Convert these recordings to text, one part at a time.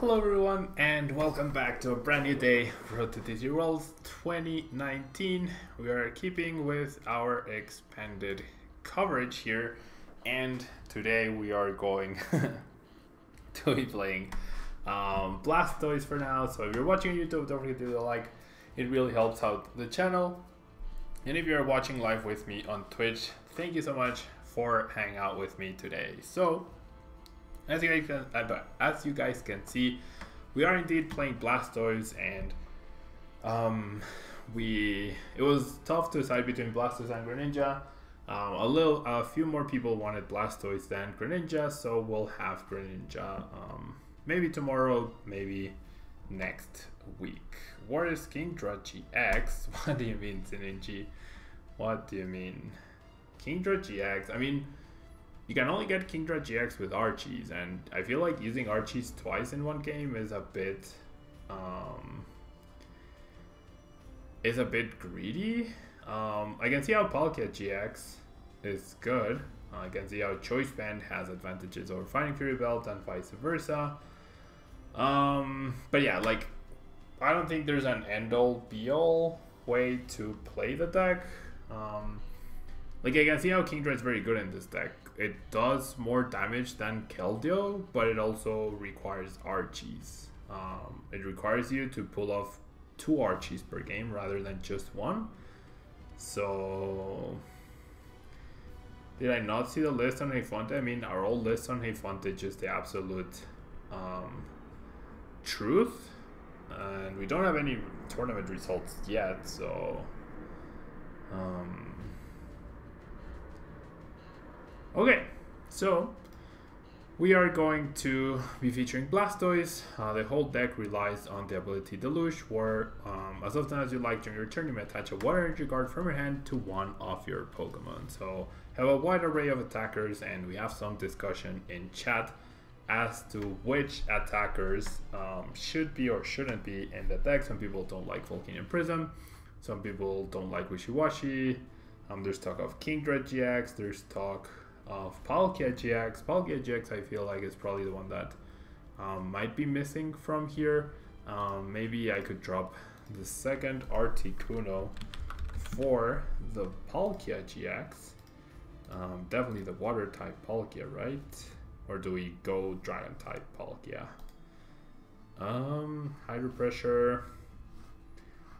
Hello everyone and welcome back to a brand new day for the TCG Worlds 2019. We are keeping with our expanded coverage here, and today we are going to be playing Blastoise for now. So if you're watching on YouTube, don't forget to do a like, it really helps out the channel. And if you're watching live with me on Twitch, thank you so much for hanging out with me today. So as you guys can see, we are indeed playing Blastoise, and it was tough to decide between Blastoise and Greninja. A few more people wanted Blastoise than Greninja, so we'll have Greninja maybe tomorrow, maybe next week. What is Kingdra GX? What do you mean, Synergy? What do you mean? Kingdra GX? I mean, you can only get Kingdra GX with Archies, and I feel like using Archies twice in one game is a bit greedy. I can see how Palkia GX is good. I can see how Choice Band has advantages over Fighting Fury Belt and vice versa. But yeah, like, I don't think there's an end-all be-all way to play the deck. Like, I can see how Kingdra is very good in this deck. It does more damage than Keldeo, but it also requires Archies. It requires you to pull off 2 Archies per game rather than just 1. So did I not see the list on Heyfonte? I mean, our old list on Heyfonte is just the absolute truth. And we don't have any tournament results yet, so okay, so we are going to be featuring Blastoise. The whole deck relies on the ability Deluge, where as often as you like during your turn, you may attach a water energy card from your hand to one of your Pokemon. So have a wide array of attackers, and we have some discussion in chat as to which attackers should be or shouldn't be in the deck. Some people don't like Volcanion Prism, some people don't like Wishy-Washy. There's talk of Kingdra GX, there's talk of Palkia GX. Palkia GX I feel like is probably the one that might be missing from here. Maybe I could drop the second Articuno for the Palkia GX. Definitely the water type Palkia, right? Or do we go dragon type Palkia? Hydro Pressure.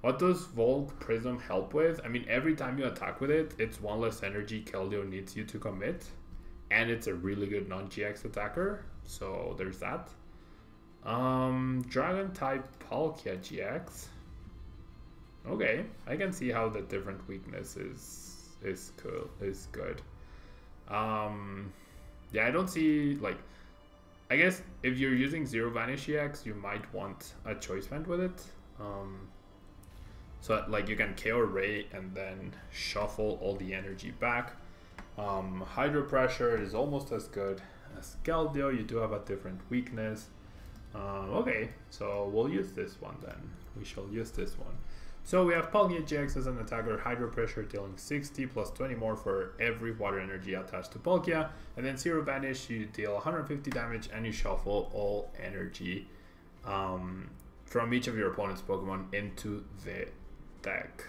What does Volk Prism help with? I mean, every time you attack with it, it's 1 less energy Keldeo needs you to commit. And it's a really good non-GX attacker. So there's that. Dragon type Palkia GX. Okay, I can see how the different weaknesses is good. Yeah, I don't see, like, I guess if you're using Zero Vanish EX, you might want a Choice Band with it. So like you can KO Ray and then shuffle all the energy back. Hydro Pressure is almost as good as Keldeo. You do have a different weakness. Okay, so we'll use this one then. We shall use this one. So we have Palkia GX as an attacker, Hydro Pressure dealing 60 plus 20 more for every water energy attached to Palkia. And then Zero Vanish, you deal 150 damage and you shuffle all energy from each of your opponent's Pokemon into the deck.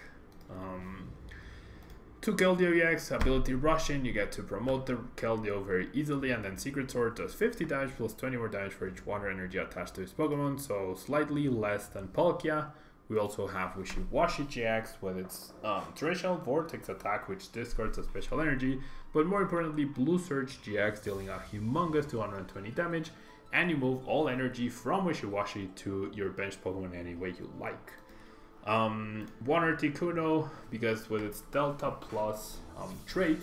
To Keldeo EX, ability Rush-In, you get to promote the Keldeo very easily, and then Secret Sword does 50 damage plus 20 more damage for each water energy attached to his Pokemon, so slightly less than Palkia. We also have Wishy-Washy GX with its traditional Vortex attack, which discards a special energy, but more importantly, Blue Surge GX dealing a humongous 220 damage, and you move all energy from Wishy-Washy to your bench Pokemon any way you like. One Articuno, because with its Delta Plus trait,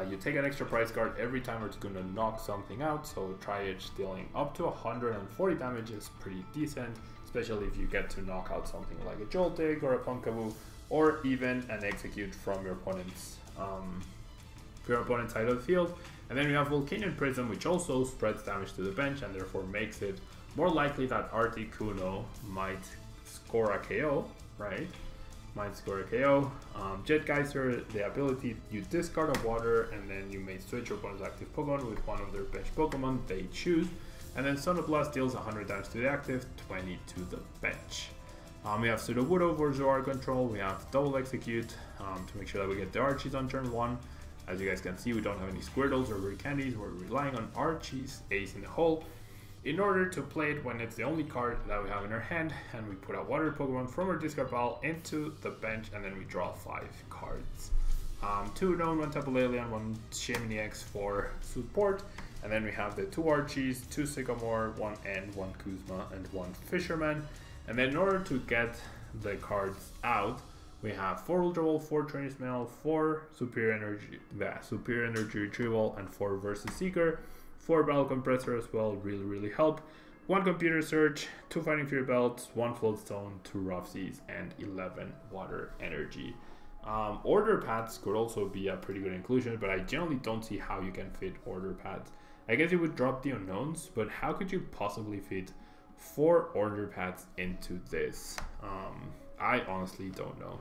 you take an extra prize card every time Articuno knocks something out, so Tri-Edge dealing up to 140 damage is pretty decent, especially if you get to knock out something like a Joltik or a Punkaboo, or even an Execute from your opponent's side of the field. And then we have Volcanion Prism, which also spreads damage to the bench and therefore makes it more likely that Articuno might score a KO, right? Might score a KO. Jet Geyser, the ability, you discard a water and then you may switch your opponent's active Pokemon with one of their bench Pokemon they choose. And then Son of Blast deals 100 damage to the active, 20 to the bench. We have Sudowoodo for Zoar control, we have Double Execute to make sure that we get the Archies on turn 1. As you guys can see, we don't have any Squirtles or Rare Candies, we're relying on Archies, Ace in the hole, in order to play it when it's the only card that we have in our hand, and we put a water Pokemon from our discard pile into the bench, and then we draw 5 cards. 2 known, 1 Tapu Lele, and 1 Shaymin EX for support. And then we have the 2 Archies, 2 Sycamore, 1 N, 1 Kuzma, and 1 Fisherman. And then in order to get the cards out, we have 4 Ultra Ball, 4 Trainer's Mail, 4 Superior Energy Retrieval, and 4 Versus Seeker. 4 Battle Compressor as well, really help. 1 Computer Search, 2 Fighting Fury Belts, 1 Floatstone, 2 Rough Seas, and 11 Water Energy. Order pads could also be a pretty good inclusion, but I generally don't see how you can fit order pads. I guess you would drop the unknowns, but how could you possibly fit 4 order pads into this? I honestly don't know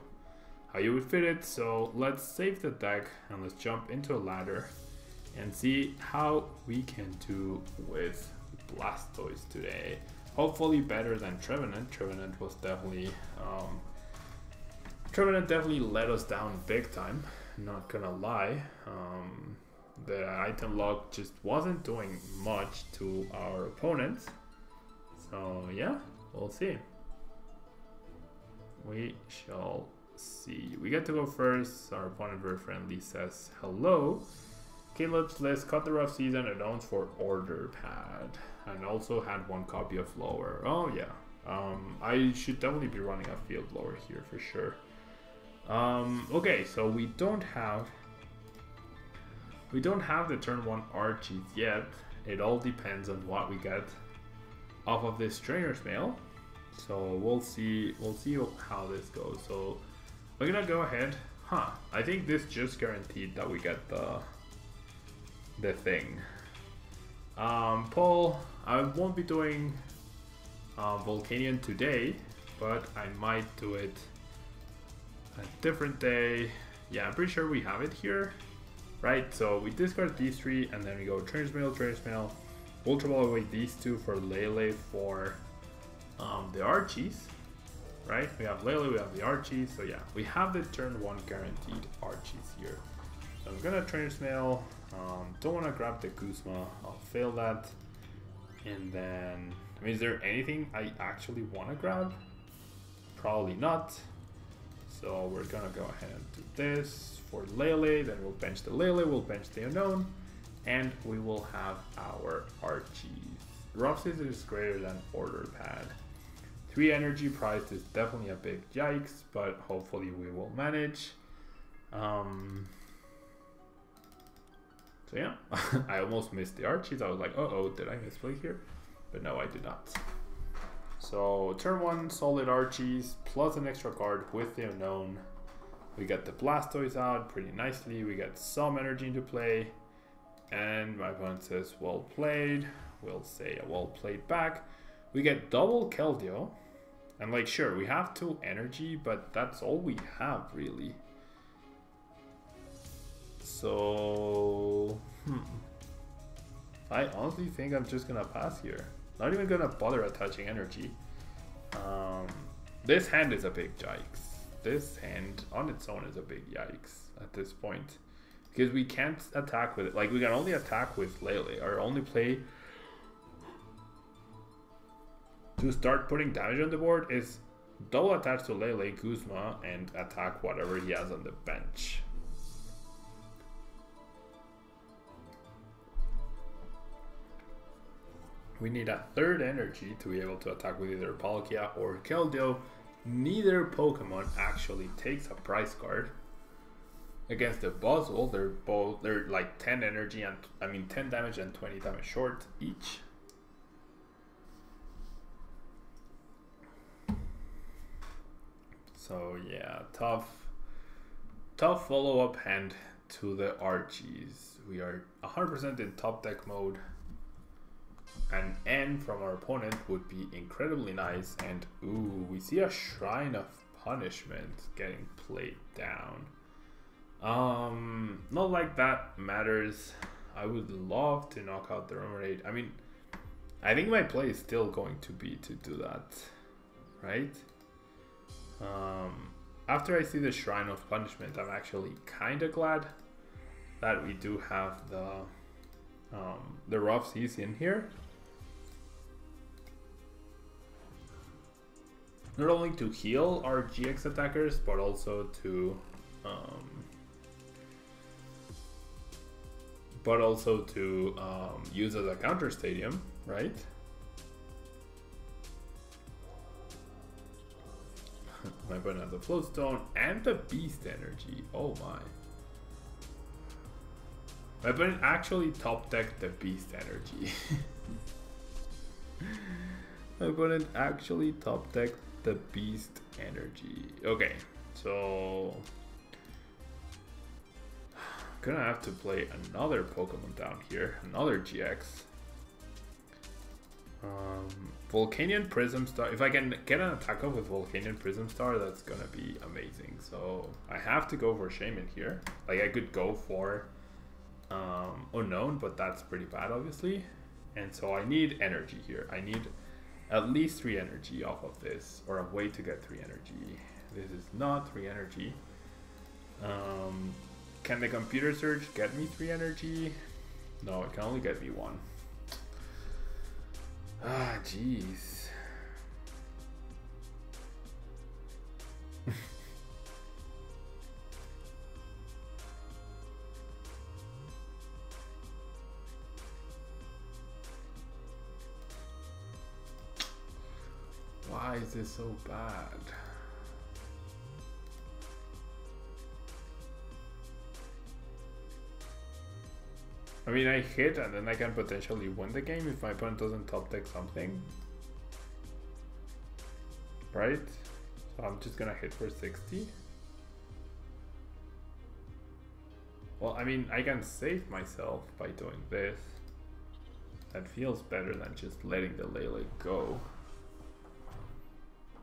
how you would fit it, so let's save the deck and let's jump into a ladder and see how we can do with Blastoise today. Hopefully better than Trevenant. Trevenant was definitely Trevenant definitely let us down big time, not gonna lie. The item log just wasn't doing much to our opponents. So yeah, we'll see. We shall see. We get to go first. Our opponent very friendly says hello. Caleb's list cut the Rough Season and owns for order pad. And also had 1 copy of Lower. Oh yeah. I should definitely be running a field blower here for sure. Okay, so we don't have the turn 1 Archies yet. It all depends on what we get off of this Trainer's Mail. So we'll see how this goes. So we're gonna go ahead. I think this just guaranteed that we get the thing. Pull. I won't be doing Volcanion today, but I might do it a different day. Yeah, I'm pretty sure we have it here, right? So we discard these 3 and then we go Trainer's Mail, Ultra Ball away these 2 for Lele for the Archies, right? We have Lele, we have the Archies, so yeah, we have the turn 1 guaranteed Archies here. So I'm gonna Trainer's Mail, don't want to grab the Kuzma, I'll fail that. And then, I mean, is there anything I actually want to grab? Probably not. So we're gonna go ahead and do this for Lele, then we'll bench the Lele, we'll bench the Unknown, and we will have our Archies. Rough Season is greater than order pad. 3 energy price is definitely a big yikes, but hopefully we will manage. So yeah, I almost missed the Archies. I was like, uh-oh, did I misplay here? But no, I did not. So turn 1 solid Archies plus an extra card with the Unknown. We get the Blastoise out pretty nicely. We get some energy into play. And my opponent says, well played. We'll say a well played back. We get double Keldeo. And like, sure, we have 2 energy, but that's all we have really. So, I honestly think I'm just gonna pass here. Not even gonna bother attaching energy. This hand is a big yikes. This hand on its own is a big yikes at this point. Because we can't attack with it. Like, we can only attack with Lele. Our only play to start putting damage on the board is double attach to Lele, Kuzma, and attack whatever he has on the bench. We need a 3rd energy to be able to attack with either Palkia or Keldeo. Neither Pokemon actually takes a prize card. Against the Buzzwole, they're like 10 energy and 10 damage and 20 damage short each. So yeah, tough follow-up hand to the Archies. We are 100% in top deck mode. An N from our opponent would be incredibly nice. And ooh, we see a Shrine of Punishment getting played down. Not like that matters. I would love to knock out the Remoraid. I mean, I think my play is still going to be to do that, right? After I see the Shrine of Punishment, I'm actually kind of glad that we do have the Rough Seas in here. Not only to heal our GX attackers, but also to use as a counter stadium, right? My opponent has the Floatstone and the Beast Energy. Oh my. My opponent actually top decked the Beast Energy. My opponent actually top decked the Beast Energy. Okay, so gonna have to play another Pokemon down here, another GX. Volcanion Prism Star. If I can get an attack up with Volcanion Prism Star, that's gonna be amazing. So I have to go for Shaman here. Like I could go for Unknown, but that's pretty bad obviously. And so I need energy here. I need at least 3 energy off of this, or a way to get 3 energy. This is not 3 energy. Can the Computer Search get me 3 energy? No, it can only get me 1. Ah, jeez. Why is this so bad? I mean, I hit and then I can potentially win the game if my opponent doesn't top deck something. Right? So I'm just gonna hit for 60. Well, I mean, I can save myself by doing this. That feels better than just letting the Lele go.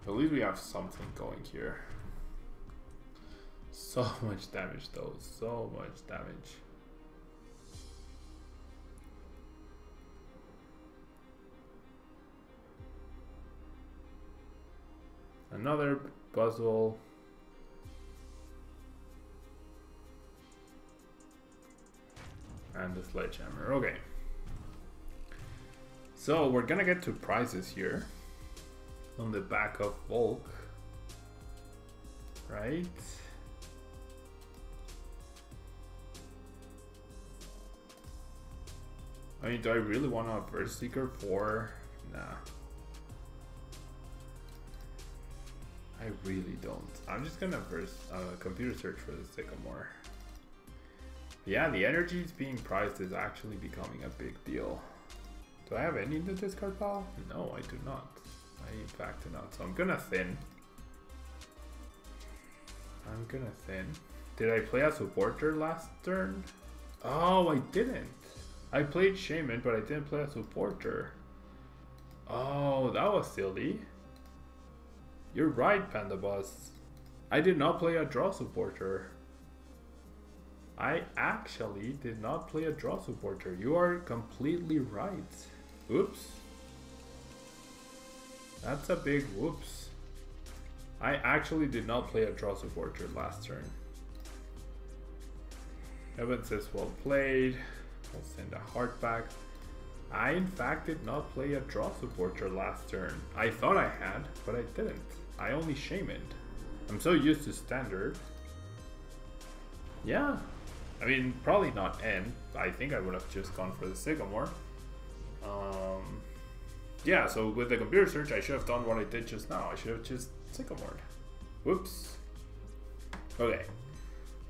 At least we have something going here. So much damage though, so much damage. Another puzzle. And the Sledgehammer, okay. So we're gonna get to prizes here. On the back of Volk, right? I mean, do I really want a Verse Seeker for? Nah. I really don't. I'm just gonna Computer Search for the Sycamore. Yeah, the energy being prized is actually becoming a big deal. Do I have any in the discard pile? No, I do not. I in fact do not. So I'm gonna thin. Did I play a supporter last turn? Oh, I didn't. I played Shaman, but I didn't play a supporter. Oh, that was silly. You're right, Panda Boss. I did not play a draw supporter. I actually did not play a draw supporter. You are completely right. Oops. That's a big whoops. I actually did not play a draw supporter last turn. Evan says well played. I'll send a heart back. I in fact did not play a draw supporter last turn. I thought I had, but I didn't. I only shamaned. I'm so used to standard. Yeah. I mean, probably not N. I think I would have just gone for the Sycamore. Yeah, so with the Computer Search, I should have done what I did just now. I should have just Sycamored. Whoops. Okay.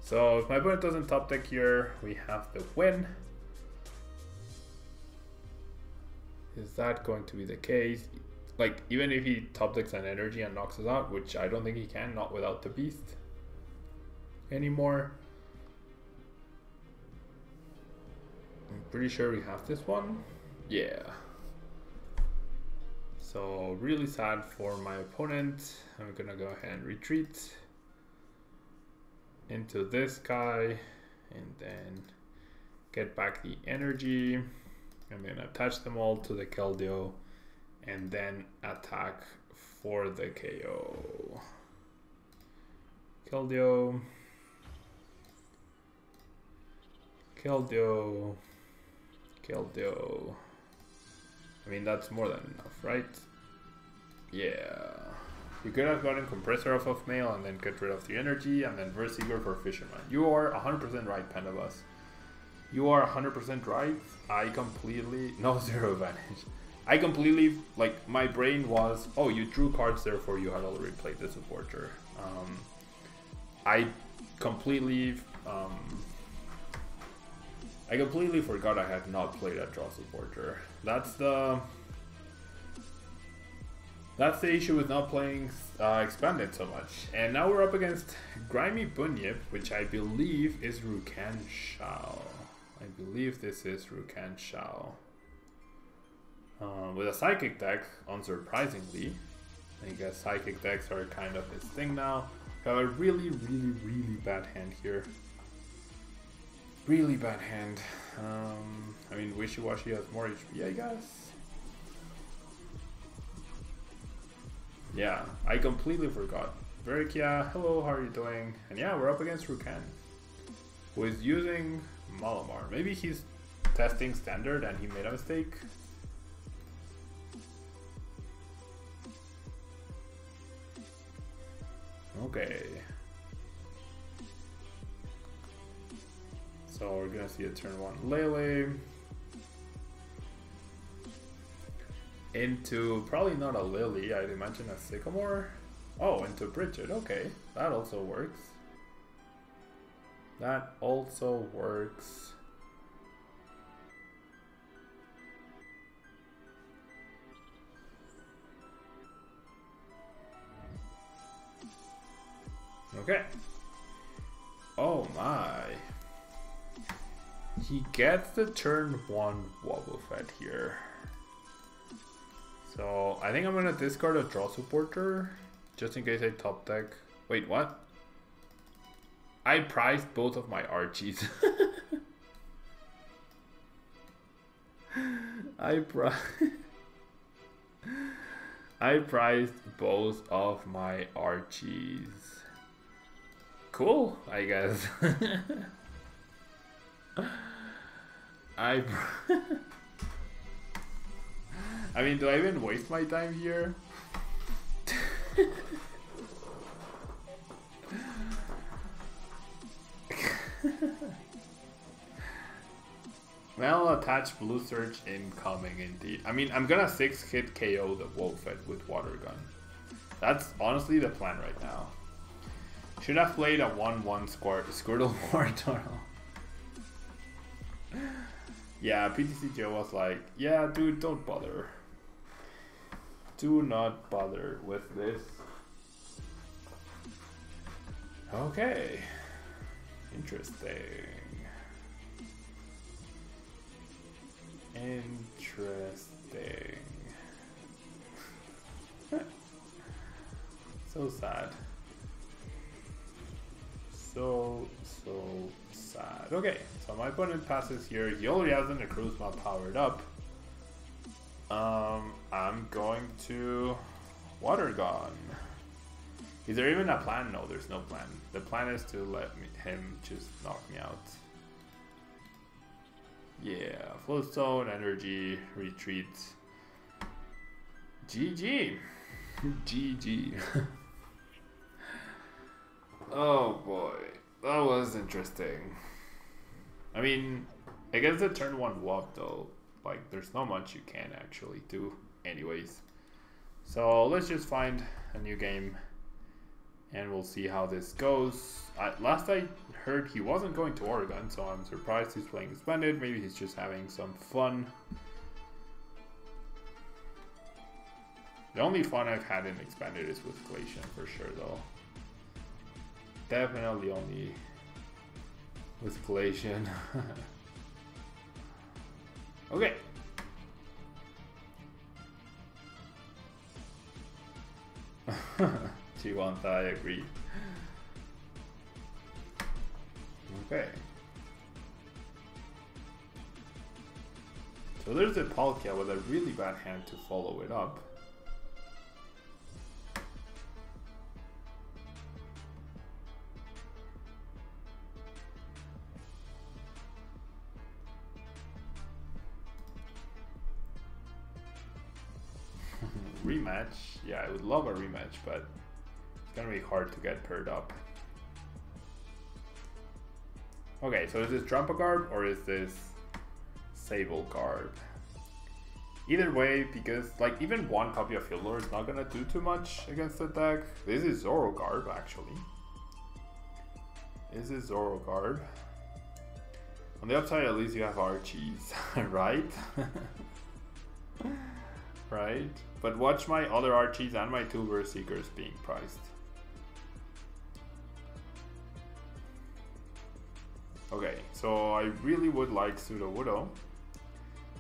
So if my opponent doesn't top deck here, we have the win. Is that going to be the case? Like, even if he top decks an energy and knocks us out, which I don't think he can, not without the beast anymore. I'm pretty sure we have this one. Yeah. So really sad for my opponent. I'm gonna go ahead and retreat into this guy and then get back the energy. I'm gonna attach them all to the Keldeo and then attack for the KO. Keldeo. Keldeo. Keldeo. I mean, that's more than enough, right? Yeah. You could have gotten Compressor off of Mail and then get rid of the energy and then Versiger for Fisherman. You are 100% right, Pandabus. You are 100% right. I completely... No, zero advantage. I completely... Like, my brain was... Oh, you drew cards, therefore you had already played the supporter. I completely... I completely forgot I had not played a draw supporter. That's the issue with not playing Expanded so much. And now we're up against Grimy Bunyip, which I believe is Rukan Shao. I believe this is Rukan Shao. With a Psychic deck, unsurprisingly. I guess Psychic decks are kind of his thing now. Got a really, really, really bad hand here. Really bad hand. I mean, Wishy-Washy has more HP, I guess. Yeah, I completely forgot. Verikia, hello, how are you doing? And yeah, we're up against Rukan, who is using Malamar. Maybe he's testing standard and he made a mistake. Okay. So we're gonna see a turn 1 Lele into probably not a Lily, I'd imagine a Sycamore. Oh, into Bridget. Okay, that also works. That also works. Okay. Oh my. He gets the turn 1 Wobbuffet here. So I think I'm gonna discard a draw supporter just in case I top deck. Wait, what? I prized both of my Archies. I prized both of my Archies. Cool, I guess. I mean, do I even waste my time here? Well, attach Blue Surge incoming indeed. I mean, I'm gonna 6-hit KO the Wobbuffet with Water Gun. That's honestly the plan right now. Should have played a 1-1 Squirtle Wartortle. Yeah, PTC Joe was like, yeah, dude, don't bother. Do not bother with this. Okay. Interesting. Interesting. So sad. So sad. Okay, so my opponent passes here. He already has an Necrozma powered up. I'm going to Water Gun. Is there even a plan? No, there's no plan. The plan is to let him just knock me out. Yeah, Floatstone, Energy, Retreat. GG. GG. Oh boy, that was interesting. I mean, I guess the turn 1 walk though, like there's not much you can actually do anyways. So let's just find a new game and we'll see how this goes. Last I heard he wasn't going to Oregon, so I'm surprised he's playing Splendid. Maybe he's just having some fun. The only fun I've had in Expanded is with Glacian for sure though. Definitely only with Glacian. Okay. Chiwanta, I agree. Okay. So there's a Palkia with a really bad hand to follow it up. Rematch? Yeah, I would love a rematch, but it's gonna be hard to get paired up. Okay, so is this Trampagarb or is this Sable Garb? Either way, because like even one copy of Fieldlore is not gonna do too much against the deck. This is Zoro Garb actually. This is Zoro Garb. On the upside, at least you have Archies, right? Right? But watch my other Archies and my two Verse Seekers being priced. Okay, so I really would like Sudowoodo.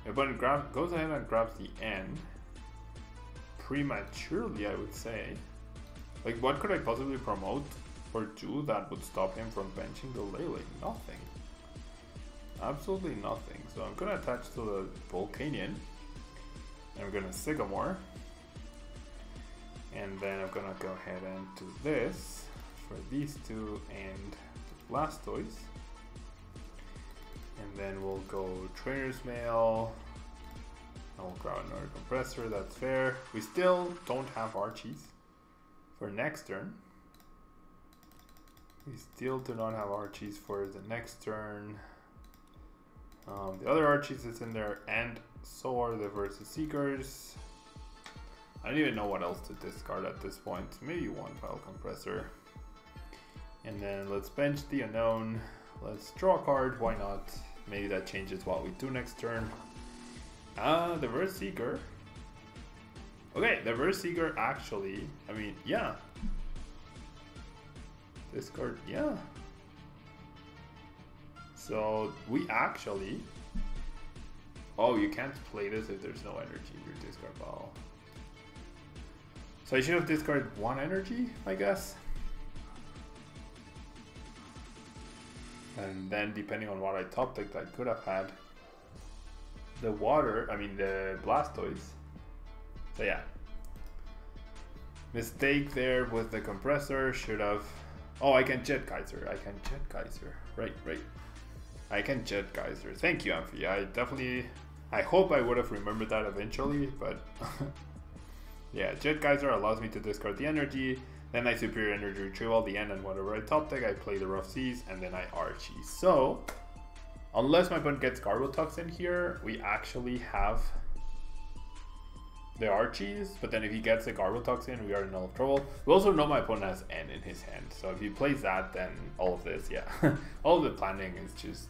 My opponent goes ahead and grabs the end. Prematurely, I would say. Like, what could I possibly promote or do that would stop him from benching the Lele? Nothing. Absolutely nothing. So I'm gonna attach to the Volcanion. And I'm gonna Sycamore. And then I'm gonna go ahead and do this for these two and Blastoise. And then we'll go Trainer's Mail. And we'll grab another Compressor, that's fair. We still don't have Archies for next turn. We still do not have Archies for the next turn. The other Archies is in there, and so are the Versus Seekers. I don't even know what else to discard at this point. Maybe one Pile Compressor. And then let's bench the Unknown. Let's draw a card, why not? Maybe that changes what we do next turn. The Verse Seeker. Okay, the Verse Seeker actually, I mean, yeah. Discard, yeah. So we actually, oh, you can't play this if there's no energy in your discard pile. So I should have discarded one energy, I guess. And then depending on what I top decked, I could have had the the Blastoise. So yeah. Mistake there with the Compressor, should have, oh, I can Jet Geyser, right. I can Jet Geyser, thank you Amphi, I hope I would have remembered that eventually, but yeah, Jet Geyser allows me to discard the energy. Then I Superior Energy Retrieval the end, and whatever I top deck, I play the Rough Seas, and then I Archie. So, unless my opponent gets Garbotoxin here, we actually have the Archies, but then if he gets the Garbotoxin, we are in all trouble. We also know my opponent has N in his hand, so if he plays that, then all of this, yeah. All of the planning is just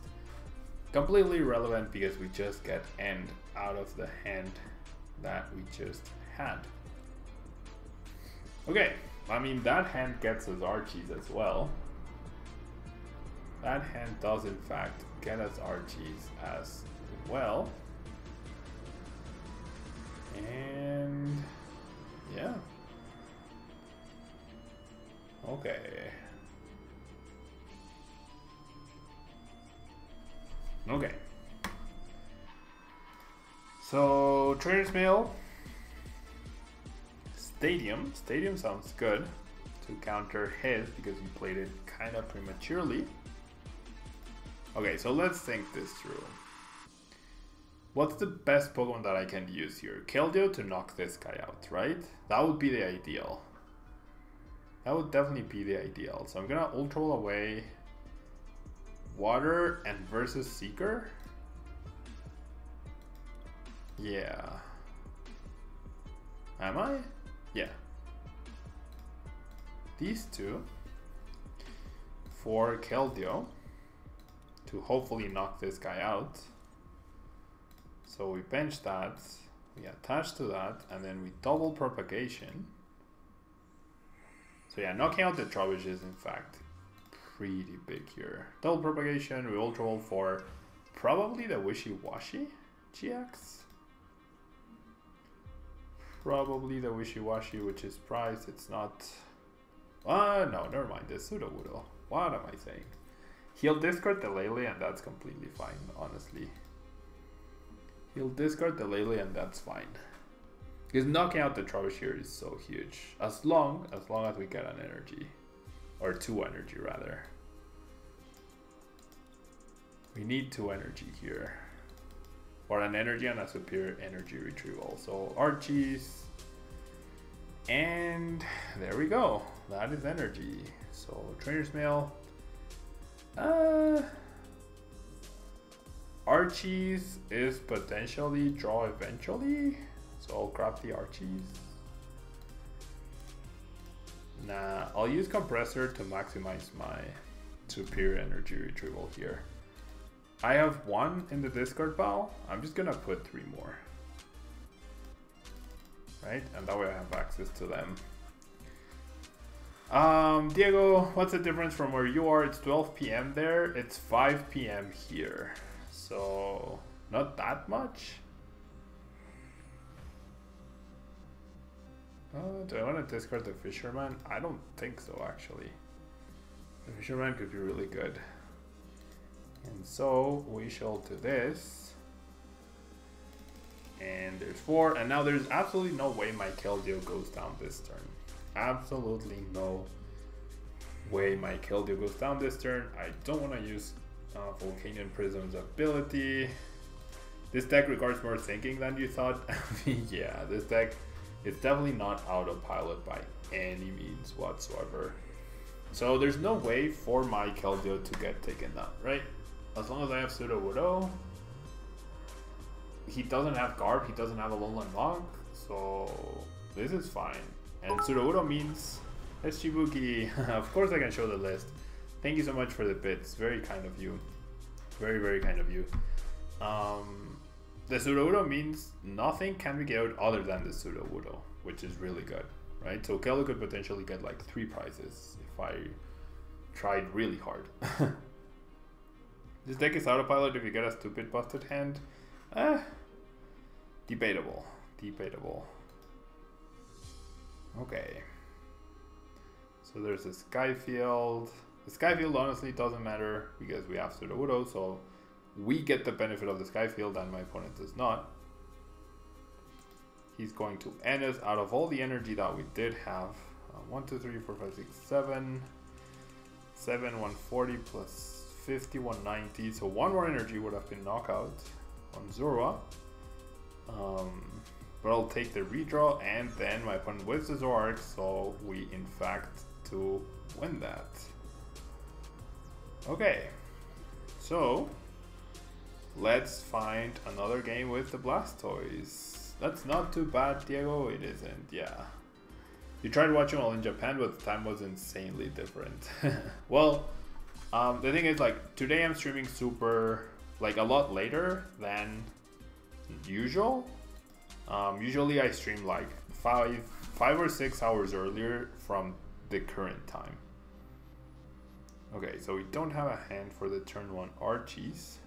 completely irrelevant because we just get N out of the hand that we just had. Okay. I mean, that hand gets us Archies as well. That hand does in fact get us Archies as well. And yeah. Okay. Okay. So Trainer's Mail. Stadium sounds good to counter his because he played it kind of prematurely. Okay, so let's think this through. What's the best Pokemon that I can use here? Keldeo to knock this guy out, right? That would be the ideal. That would definitely be the ideal. So I'm gonna Ultra Ball away Water and Versus Seeker. Yeah. Am I? Yeah. These two for Keldeo to hopefully knock this guy out. So we bench that, we attach to that, and then we double Propagation. So yeah, knocking out the Trubbish is in fact pretty big here. Double Propagation, we Ultra Ball for probably the Wishy-Washy GX. Probably the Wishy-Washy, which is priced. It's not. No, never mind. The Sudowoodo. What am I saying? He'll discard the Lele, and that's completely fine, honestly. He'll discard the Lele and that's fine. Because knocking out the Trubbish here is so huge. As long as we get an energy. Or 2 energy rather. We need 2 energy here. Or an energy and a superior energy retrieval. So Archies. And there we go. That is energy. So Trainer's Mail. Archies is potentially draw eventually. So I'll grab the Archies. Nah, I'll use Compressor to maximize my superior energy retrieval here. I have 1 in the discard pile. I'm just gonna put 3 more. Right? And that way I have access to them. Diego, what's the difference from where you are? It's 12 p.m. there. It's 5 p.m. here. So, not that much. Do I want to discard the Fisherman? I don't think so, actually. The Fisherman could be really good. And so, we shall do this. And there's 4. And now there's absolutely no way my Keldeo goes down this turn. Absolutely no way my Keldeo goes down this turn. I don't want to use Volcanion Prism's ability. This deck requires more thinking than you thought. Yeah, this deck is definitely not autopilot by any means whatsoever. So there's no way for my Keldeo to get taken down, right? As long as I have Sudowoodo. He doesn't have Garb, he doesn't have a Lowland Monk, so this is fine. And Sudowoodo means it's Shibuki. Of course I can show the list. Thank you so much for the bits. Very kind of you. Very, very kind of you. The Sudowoodo means nothing can be killed other than the Sudowoodo, which is really good, right? So Keldeo could potentially get like 3 prizes if I tried really hard. This deck is autopilot if you get a stupid busted hand. Debatable. Debatable. Okay. So there's a Skyfield. The Skyfield honestly doesn't matter because we have Sudowoodo, so we get the benefit of the Skyfield and my opponent does not. He's going to end us out of all the energy that we did have. 1, 2, 3, 4, 5, 6, 7. 7, 140 plus 50, 190. So 1 more energy would have been knockout on Zorua. But I'll take the redraw and then my opponent wins the Zoroark, so we in fact to win that. Okay, so let's find another game with the Blastoise. That's not too bad, Diego. It isn't, yeah. You tried watching while in Japan, but the time was insanely different. Well, the thing is, like, today I'm streaming a lot later than usual. Usually I stream like 5 or 6 hours earlier from the current time. Okay, so we don't have a hand for the turn 1 Archies.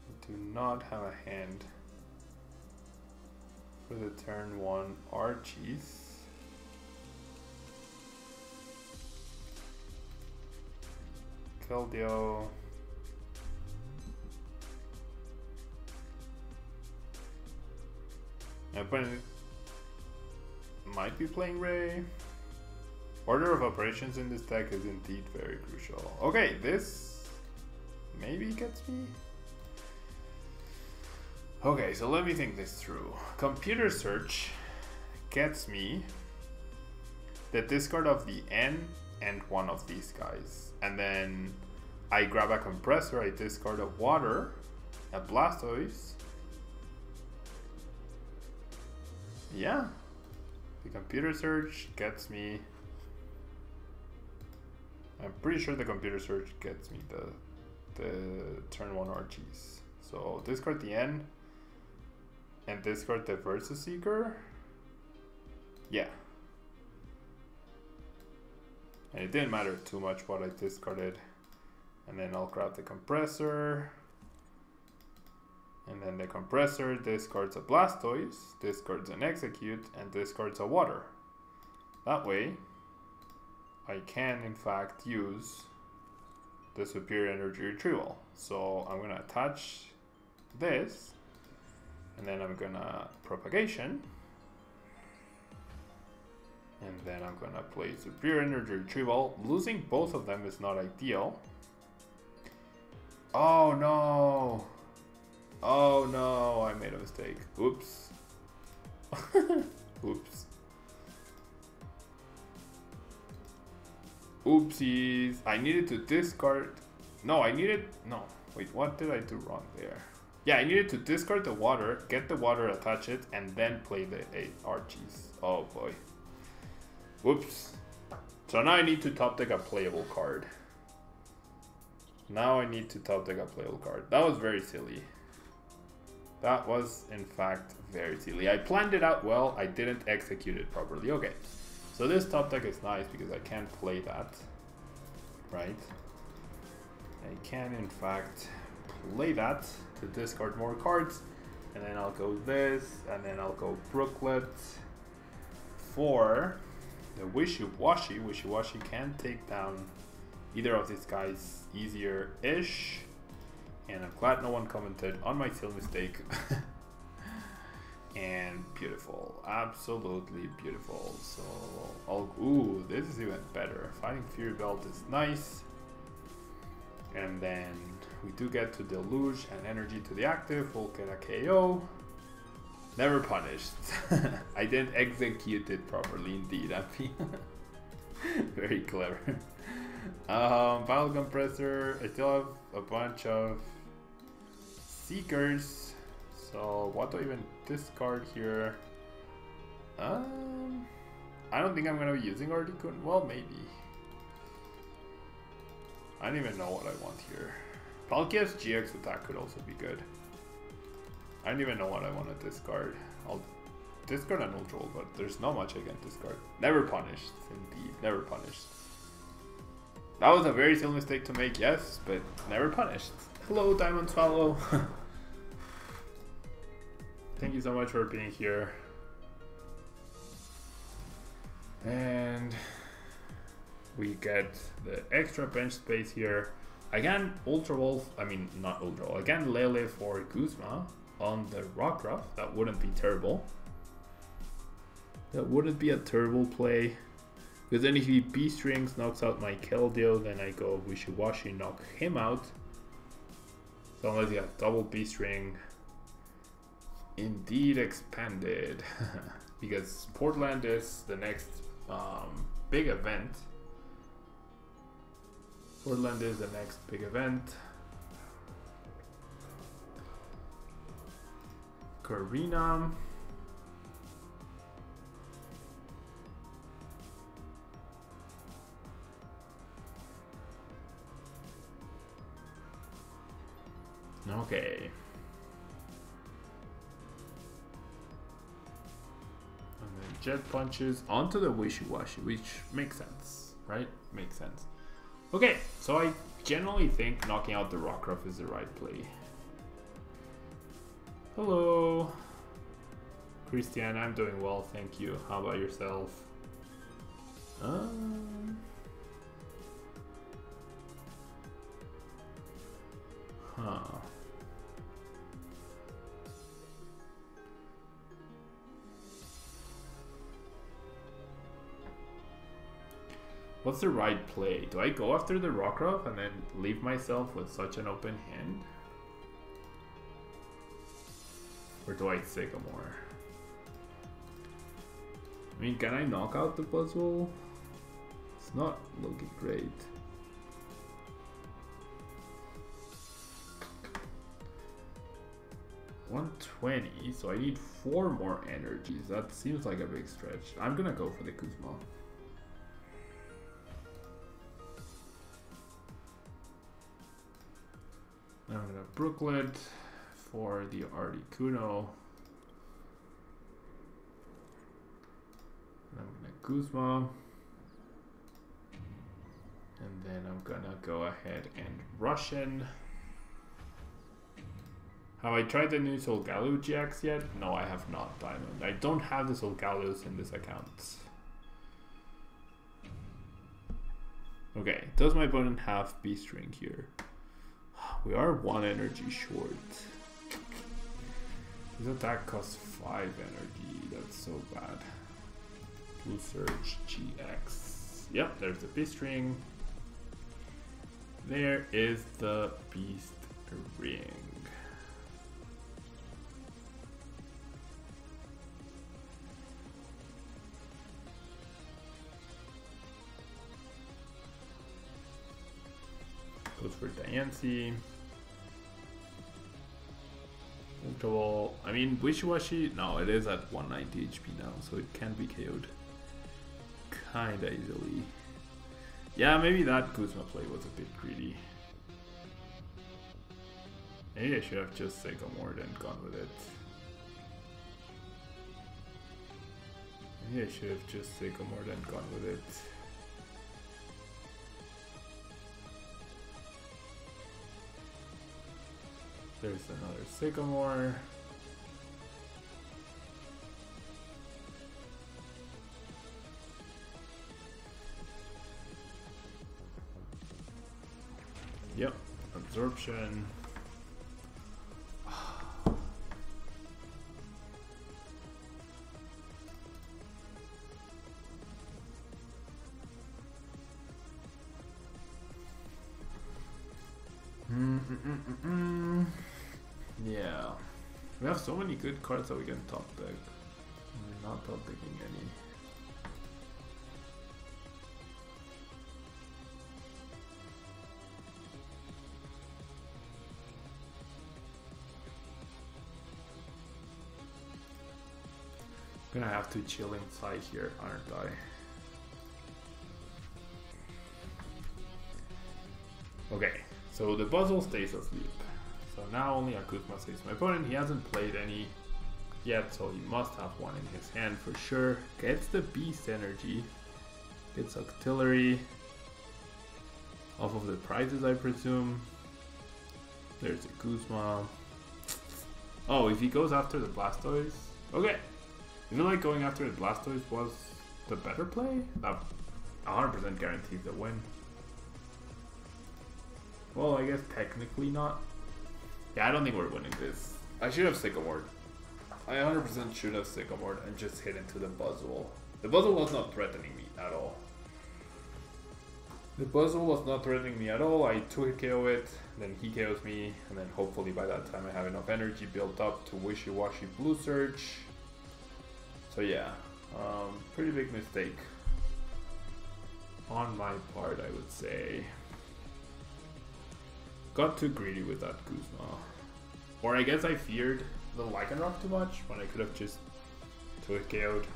We do not have a hand for the turn 1 Archies. Keldeo. My opponent might be playing Ray. Order of operations in this deck is indeed very crucial. Okay, this maybe gets me. Okay, so let me think this through. Computer search gets me the discard of the N and one of these guys. And then I grab a compressor, I discard a water, a Blastoise. Yeah, the computer search gets me. I'm pretty sure the computer search gets me the turn 1 Archies. So discard the N and discard the Versus Seeker. Yeah. And it didn't matter too much what I discarded. And then I'll grab the compressor. And then the compressor discards a Blastoise, discards an Execute, and discards a water. That way, I can in fact use the superior energy retrieval. So I'm gonna attach this, and then I'm gonna propagation, and then I'm gonna play superior energy retrieval. Losing both of them is not ideal. Oh no! Oh no, I made a mistake. Oops. Oops. Oopsies. I needed to discard. No, wait, what did I do wrong there? Yeah, I needed to discard the water, get the water, attach it, and then play the 8 Archies. Oh boy. Whoops. So now I need to top deck a playable card. Now I need to top deck a playable card. That was very silly. That was, in fact, very silly. I planned it out well, I didn't execute it properly. Okay, so this top deck is nice because I can play that, right? I can, in fact, play that to discard more cards, and then I'll go this, and then I'll go Brooklet for the Wishy-Washy. Wishy-Washy can take down either of these guys easier-ish. And I'm glad no one commented on my silly mistake. And beautiful, absolutely beautiful. So, ooh, this is even better. Fighting Fury Belt is nice. And then we do get to Deluge and Energy to the active. We'll get a KO. Never punished. I didn't execute it properly indeed. I'm very clever. Battle Compressor. I still have a bunch of Seekers, so what do I even discard here? I don't think I'm gonna be using Articuno. Well, maybe. I don't even know what I want here. Palkia's GX attack could also be good. I don't even know what I want to discard. I'll discard an Ultra Ball, but there's not much I can discard. Never punished, indeed. Never punished. That was a very silly mistake to make, yes, but never punished. Hello, Diamond Swallow. Thank you so much for being here. And we get the extra bench space here. Again, Ultra Wolf, I mean, not Ultra Wolf, again, Lele for Guzma on the Rockruff. That wouldn't be terrible. That wouldn't be a terrible play. Because then if he B-strings, knocks out my Keldeo, then I go Wishy-Washy, knock him out. So unless he has double B-string, indeed expanded. Because Portland is the next big event. Portland is the next big event. Karina. Okay. And then Jet Punches onto the Wishy-Washy, which makes sense, right? Makes sense. Okay, so I generally think knocking out the Rockruff is the right play. Hello. Christian, I'm doing well, thank you. How about yourself? What's the right play? Do I go after the Rockruff and then leave myself with such an open hand? Or do I Sycamore? I mean, can I knock out the puzzle? It's not looking great. $120, so I need 4 more energies. That seems like a big stretch. I'm gonna go for the Kuzma. I'm gonna Brooklet for the Articuno. And I'm gonna Guzma. And then I'm gonna go ahead and Russian. Have I tried the new Solgaleo GX yet? No, I have not, Diamond. I don't have the Solgaleos in this account. Okay, does my opponent have B-String here? We are 1 energy short. His attack costs 5 energy. That's so bad. Blue Surge GX. Yep, there's the B-String. There is the Beast Ring. Goes for Diancie. I mean, Wishy-Washy, no, it is at 190 HP now, so it can be KO'd kinda easily. Yeah, maybe that Guzma play was a bit greedy. Maybe I should have just Sycamored and gone with it. Maybe I should have just Sycamored and gone with it. There's another Sycamore. Yep, absorption. Yeah, we have so many good cards that we can top deck. We're not top decking any. Gonna have to chill inside here, aren't I? Okay, so the puzzle stays asleep. So now only Akutma saves my opponent. He hasn't played any yet, so he must have one in his hand for sure. Gets the Beast Energy. Gets Octillery. Off of the prizes, I presume. There's a Guzma. Oh, if he goes after the Blastoise? Okay. I feel like going after the Blastoise was the better play. That 100% guarantees the win. Well, I guess technically not. Yeah, I don't think we're winning this. I should have Sycamored. I 100% should have Sycamored and just hit into the Buzzwole. The Buzzwole was not threatening me at all. The Buzzwole was not threatening me at all. I 2-hit KO it, then he KOs me, and then hopefully by that time I have enough energy built up to Wishy-Washy Blue Surge. So yeah, pretty big mistake on my part, I would say. Got too greedy with that Guzma. Or I guess I feared the Lycanroc too much when I could have just 2-hit KO'd.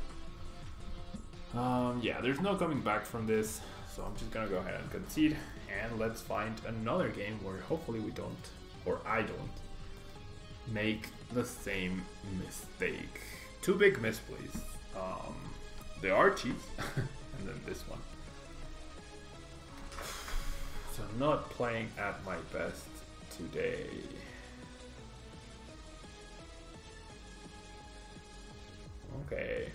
Yeah, there's no coming back from this, so I'm just gonna go ahead and concede. And let's find another game where hopefully we don't, or I don't, make the same mistake. Two big misplays. The Archies, and then this one. So I'm not playing at my best today. Okay.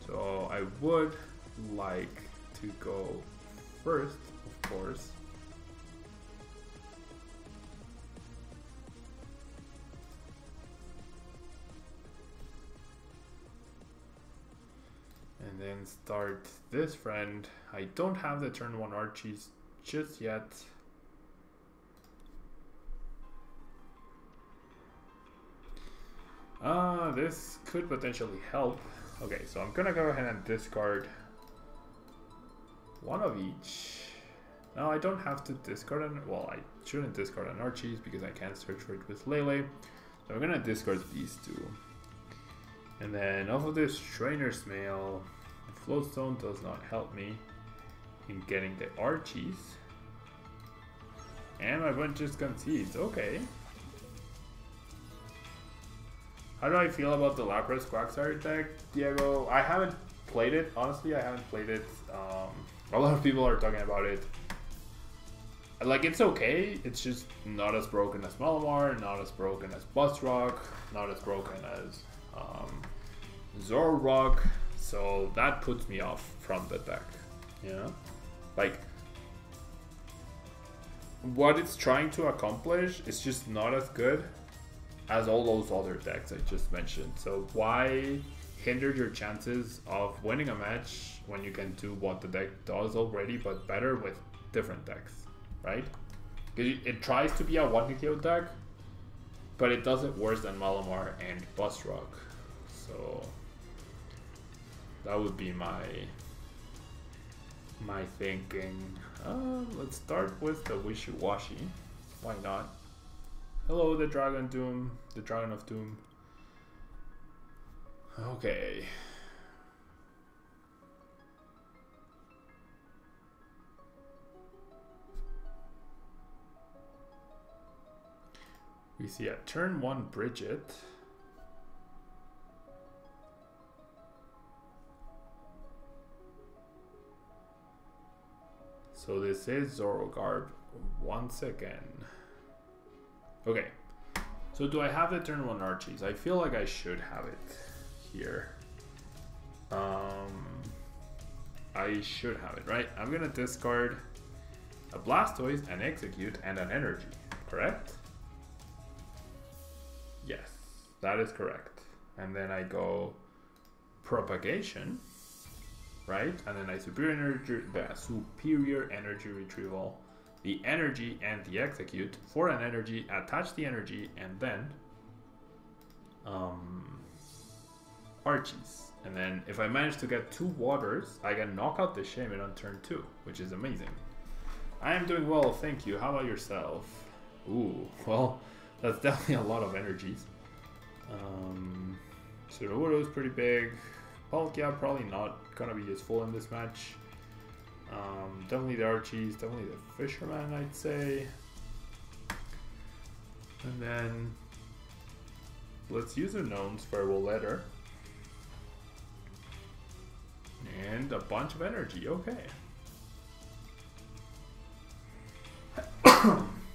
So I would like to go first, of course. And then start this friend. I don't have the turn 1 Archies just yet. This could potentially help. Okay, so I'm gonna go ahead and discard one of each. No, I don't have to discard an, well, I shouldn't discard an Archies because I can't search for it with Lele. So I'm gonna discard these two. And then off of this Trainer's Mail, the Floatstone does not help me in getting the Archies. And my opponent just concedes. Okay. How do I feel about the Lapras Quagsire deck, Diego? I haven't played it. Honestly, I haven't played it. A lot of people are talking about it. Like, it's okay. It's just not as broken as Malamar, not as broken as Buzzrock, not as broken as Zoroark. So that puts me off from the deck, you know? Like, what it's trying to accomplish is just not as good as all those other decks I just mentioned. So why hinder your chances of winning a match when you can do what the deck does already, but better with different decks, right? It tries to be a 1-KO deck, but it does it worse than Malamar and Bust Rock. So that would be my thinking. Let's start with the Wishy-Washy. Why not? Hello, the Dragon Doom, the Dragon of Doom. Okay. We see a turn 1 Bridget. So this is Zorogarb once again. Okay, so do I have the turn 1 Archies? I feel like I should have it here. I should have it, right? I'm gonna discard a Blastoise, an Execute, and an Energy, correct? Yes, that is correct. And then I go Propagation, right? And then I Superior Energy Retrieval, the Energy and the Execute for an Energy, attach the Energy, and then Archies. And then if I manage to get 2 waters, I can knock out the Shaman on turn 2, which is amazing. I am doing well, thank you. How about yourself? Ooh, well, that's definitely a lot of energies. Sudowoodo is pretty big. Palkia probably not gonna be useful in this match. Definitely the Archies, definitely the Fisherman, I'd say. And then let's use Unowns Farewell Letter. And a bunch of energy, okay.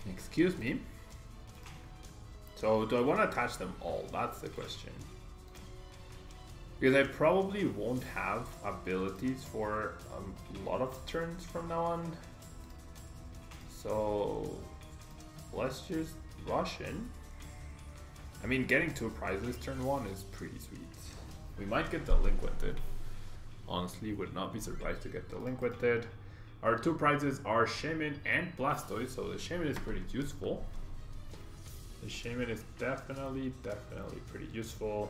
Excuse me. So do I want to attach them all? That's the question. Because I probably won't have abilities for a lot of turns from now on. So let's just rush in. I mean, getting 2 prizes turn 1 is pretty sweet. We might get Delinquented. Honestly, would not be surprised to get Delinquented. Our 2 prizes are Shaman and Blastoise, so the Shaman is pretty useful. The Shaman is definitely pretty useful.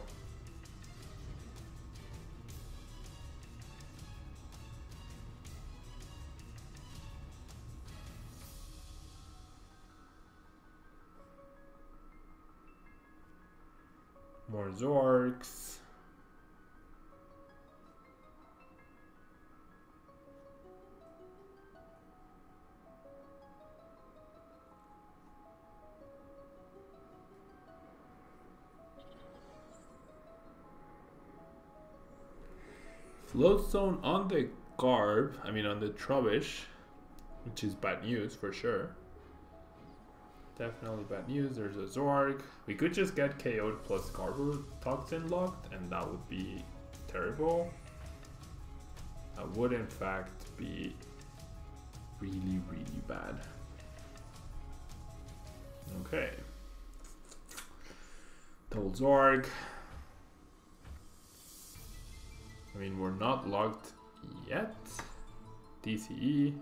More Zorks. Float Zone on the Garb, I mean on the Trubbish, which is bad news for sure. Definitely bad news. There's a Zorg. We could just get KO'd plus Garbotoxin locked, and that would be terrible. That would in fact be really bad. Okay. Double Zorg. I mean, we're not locked yet. DCE.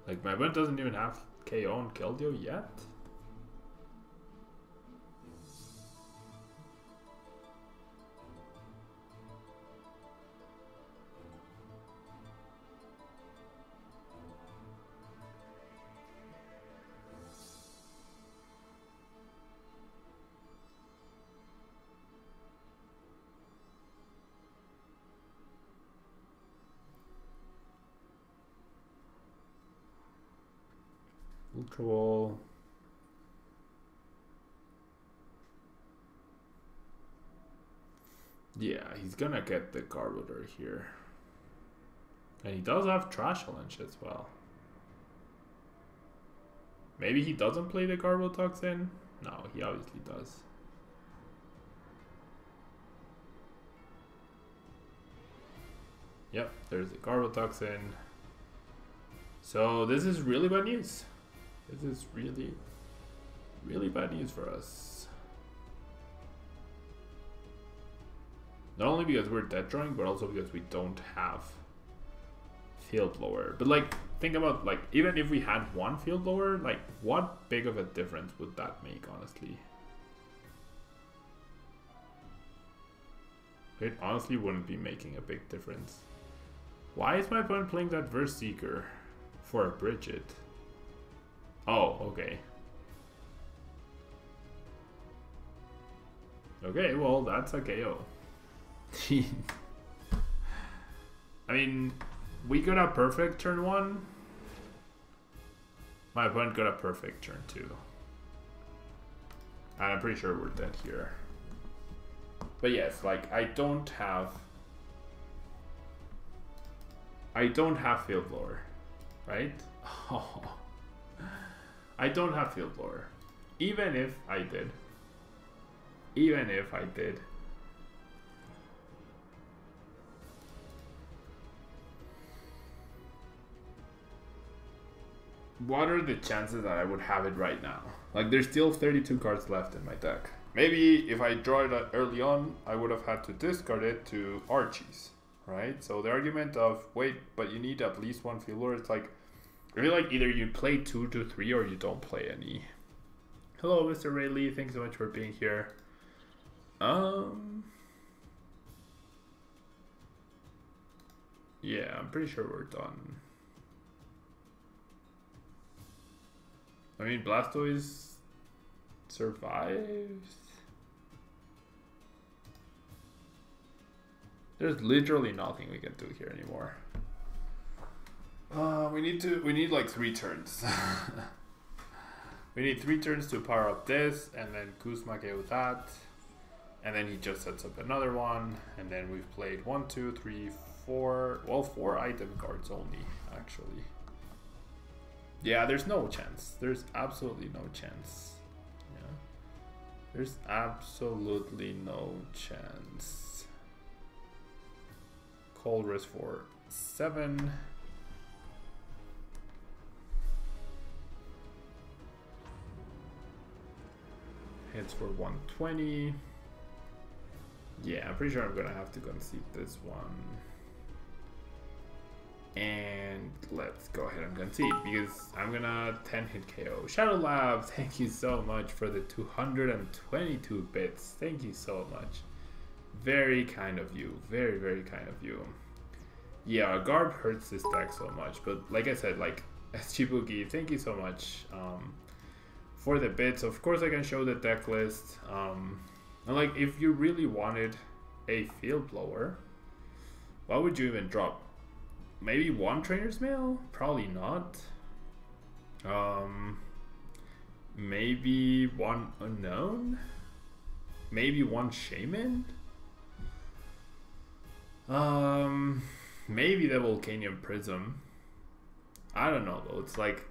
Like, my opponent doesn't even have KO on Keldeo yet. Ultra Ball. Yeah, he's gonna get the Garbodor here. And he does have Trash Lunch as well. Maybe he doesn't play the Garbotoxin? No, he obviously does. Yep, there's the Garbotoxin. So this is really bad news. This is really, really bad news for us. Not only because we're dead drawing, but also because we don't have field blower. But like, think about like, even if we had one field blower, like what big of a difference would that make, honestly? It honestly wouldn't be making a big difference. Why is my opponent playing that Verse Seeker for a Bridget? Oh, okay. Okay, well, that's a KO. I mean, we got a perfect turn 1. My opponent got a perfect turn 2. And I'm pretty sure we're dead here. But yes, like, I don't have field blower, right? Oh. I don't have field blower. Even if I did. What are the chances that I would have it right now? Like, there's still 32 cards left in my deck. Maybe if I draw it early on, I would have had to discard it to Archies, right? So the argument of, wait, but you need at least one field blower, it's like, I feel like either you play 2 to 3 or you don't play any. Hello, Mr. Rayleigh. Thanks so much for being here. Yeah, I'm pretty sure we're done. I mean, Blastoise survives. There's literally nothing we can do here anymore. We need like 3 turns. We need 3 turns to power up this, and then Kuzma with that. And then he just sets up another one, and then we've played 1, 2, 3, 4, well, 4 item cards only, actually. Yeah, there's no chance. There's absolutely no chance. Yeah. There's absolutely no chance. Colress for 7. Hits for 120. Yeah, I'm pretty sure I'm gonna have to concede this one. And let's go ahead and concede because I'm gonna 10-hit KO. Shadow Lab, thank you so much for the 222 bits. Thank you so much. Very kind of you. Very, very kind of you. Yeah, Garb hurts this deck so much, but like I said, like Chibuki, thank you so much for the bits. Of course, I can show the deck list. And like, if you really wanted a field blower, what would you even drop? Maybe 1 Trainer's Mail? Probably not. Maybe 1 Unknown? Maybe 1 Shaman? Maybe the Volcanium Prism. I don't know though, it's like,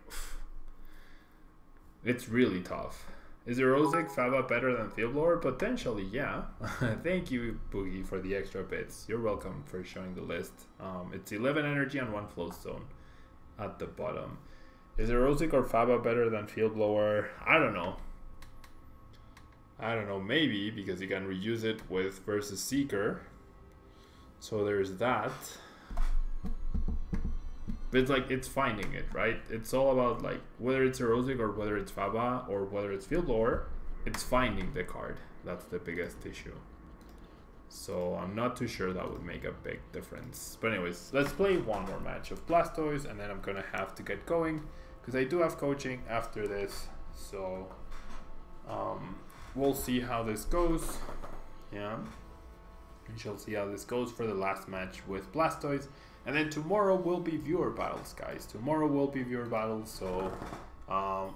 it's really tough. Is Erosic Faba better than Field Blower? Potentially, yeah. Thank you, Boogie, for the extra bits. You're welcome for showing the list. It's 11 energy and 1 Flowstone at the bottom. Is Erosic or Faba better than Field Blower? I don't know. I don't know, maybe, because you can reuse it with versus Seeker. So there's that. But it's like, it's finding it, right? It's all about like, whether it's Erosic or whether it's Faba or whether it's Field Blower, it's finding the card. That's the biggest issue. So I'm not too sure that would make a big difference. But anyways, let's play one more match of Blastoise and then I'm gonna have to get going because I do have coaching after this. So we'll see how this goes. Yeah. We shall see how this goes for the last match with Blastoise. And then tomorrow will be viewer battles, guys. Tomorrow will be viewer battles, so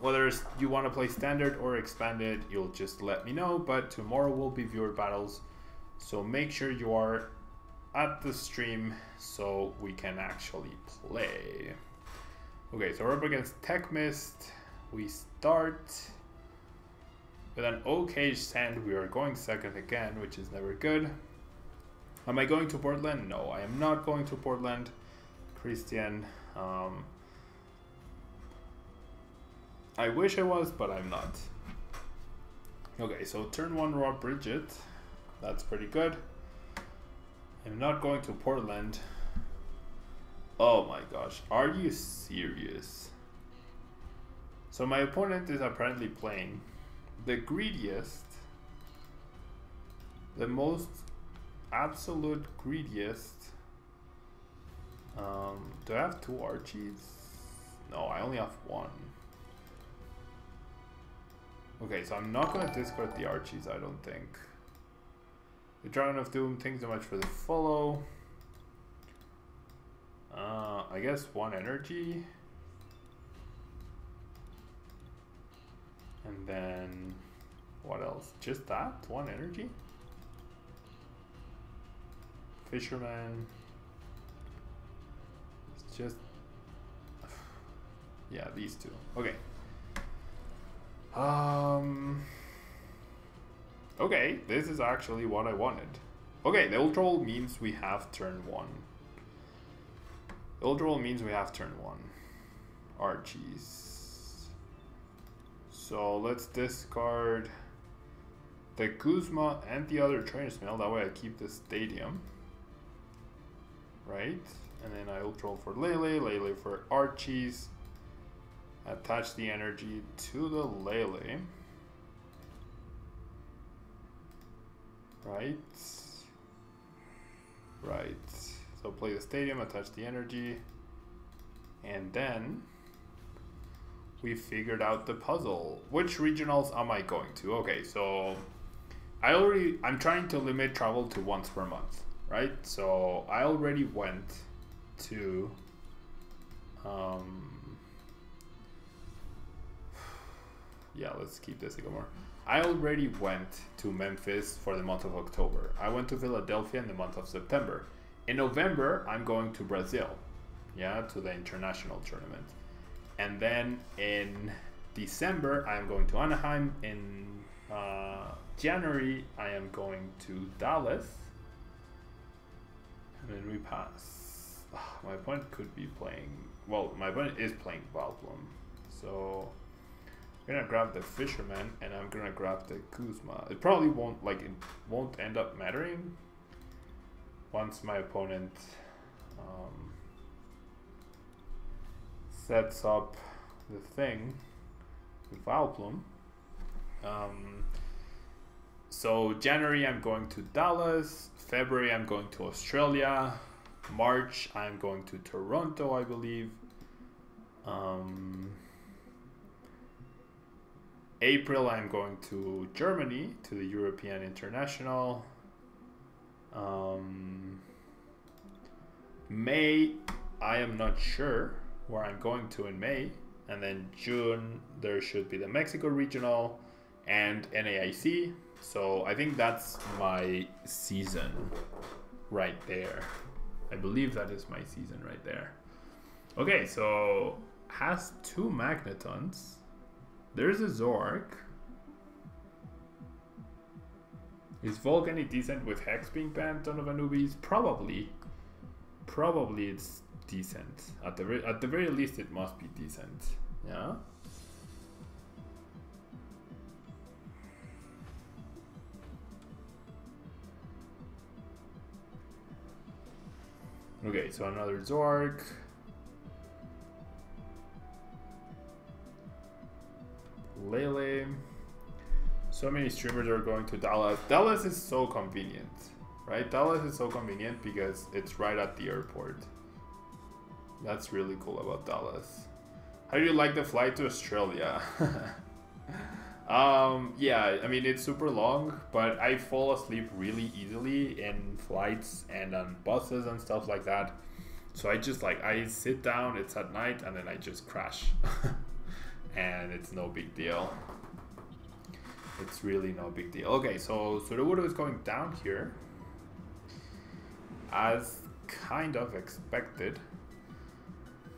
whether you want to play standard or expanded, you'll just let me know. But tomorrow will be viewer battles, so make sure you are at the stream so we can actually play. Okay, so we're up against Tech Mist. We start with an OK Sand. We are going second again, which is never good. Am I going to Portland? No, I am not going to Portland, Christian. I wish I was, but I'm not. Okay, so turn 1 raw Bridget. That's pretty good. I'm not going to Portland. Oh my gosh, are you serious? So my opponent is apparently playing the greediest, the most absolute greediest. Do I have 2 Archies? No, I only have 1. Okay, so I'm not gonna discard the Archies, I don't think. The Dragon of Doom, thanks so much for the follow. I guess 1 energy. And then, what else? Just that? 1 energy? Fisherman. It's just, yeah, these 2. Okay. Okay, this is actually what I wanted. Okay, the Ultra Roll means we have turn 1. The Ultra Roll means we have turn 1. Archies. So let's discard the Kuzma and the other Trainer's Mail. That way I keep the Stadium. Right? And then I Ultra Roll for Lele, Lele for Archies. Attach the energy to the Lele. Right. Right. So play the Stadium, attach the energy. And then we figured out the puzzle. Which regionals am I going to? Okay, so I'm trying to limit travel to once per month, right? So I already went to yeah, let's keep this a go more. I already went to Memphis for the month of October. I went to Philadelphia in the month of September. In November, I'm going to Brazil, yeah, to the international tournament. And then in December, I am going to Anaheim. In January, I am going to Dallas. And then we pass. My opponent could be playing, well, my opponent is playing Valplum. So I'm gonna grab the Fisherman and I'm gonna grab the Kuzma. It probably won't, like, it won't end up mattering once my opponent sets up the thing with Valplum. So January I'm going to Dallas, February I'm going to Australia, March I'm going to Toronto, I believe. April I'm going to Germany, to the European International. May, I am not sure where I'm going to in May. And then June, there should be the Mexico Regional and NAIC. So I think that's my season right there. I believe that is my season right there. Okay, so has 2 Magnetons. There's a Zork. Is Volk any decent with Hex being banned on Anubis? Probably. Probably it's decent. At the very least, it must be decent. Yeah. Okay, so another Zork. Lele. So many streamers are going to Dallas. Dallas is so convenient, right? Dallas is so convenient because it's right at the airport. That's really cool about Dallas. How do you like the flight to Australia? Yeah, I mean, it's super long, but I fall asleep really easily in flights and on buses and stuff like that. So I just, like, I sit down, it's at night, and then I just crash. And it's no big deal. It's really no big deal. Okay, so Sudowoodo is going down here, as kind of expected.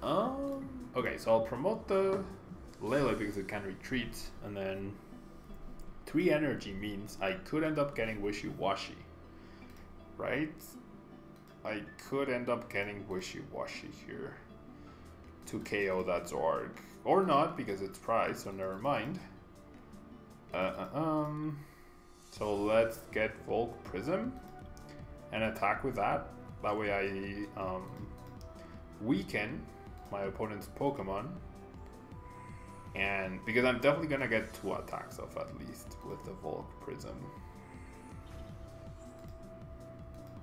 Okay, so I'll promote the Lele because it can retreat, and then 3 energy means I could end up getting Wishy-Washy. right? I could end up getting Wishy-Washy here to KO that Zorg. Or not, because it's prize, so never mind. So let's get Volk Prism and attack with that. That way I weaken my opponent's Pokemon. And because I'm definitely gonna get 2 attacks off at least with the Volk Prism.